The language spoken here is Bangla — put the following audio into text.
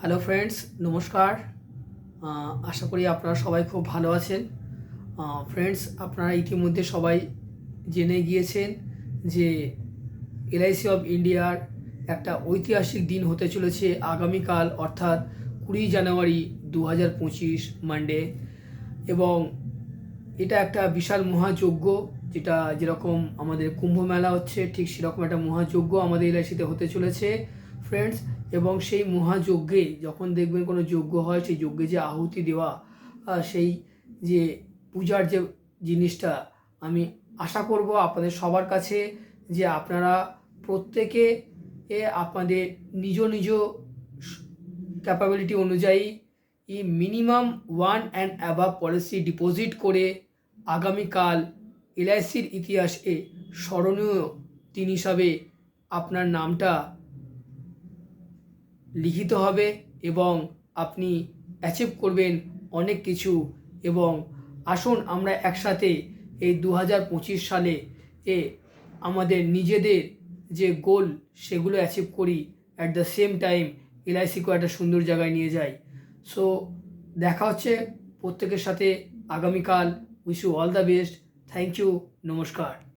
হ্যালো ফ্রেন্ডস, নমস্কার। আশা করি আপনারা সবাই খুব ভালো আছেন। ফ্রেন্ডস, আপনারা ইতিমধ্যে সবাই জেনে গিয়েছেন যে এলআইসি অফ ইন্ডিয়ার একটা ঐতিহাসিক দিন হতে চলেছে আগামীকাল, অর্থাৎ 20 জানুয়ারি 2025 মানডে। এবং এটা একটা বিশাল মহাযজ্ঞ, যেটা যেরকম আমাদের কুম্ভ মেলা হচ্ছে ঠিক সেরকম একটা মহাযজ্ঞ আমাদের এলআইসিতে হতে চলেছে ফ্রেন্ডস। এবং সেই মহাযজ্ঞে যখন দেখবেন কোনো যজ্ঞ হয়, সেই যজ্ঞে যে আহুতি দেওয়া, সেই যে পূজার যে জিনিসটা, আমি আশা করব আপনাদের সবার কাছে যে আপনারা প্রত্যেকে আপনাদের নিজ নিজ ক্যাপাবিলিটি অনুযায়ী minimum 1 and above policy deposit করে আগামীকাল এলআইসির ইতিহাসে স্মরণীয় দিন হিসাবে আপনার নামটা লিখিত হবে এবং আপনি অ্যাচিভ করবেন অনেক কিছু। এবং আসুন আমরা একসাথে এই 2025 সালে আমাদের নিজেদের যে গোল সেগুলো অ্যাচিভ করি, অ্যাট দ্য সেম টাইম এলআইসিকেও একটা সুন্দর জায়গায় নিয়ে যাই। সো দেখা হচ্ছে প্রত্যেকের সাথে আগামীকাল। Wish you all the best. Thank you. নমস্কার।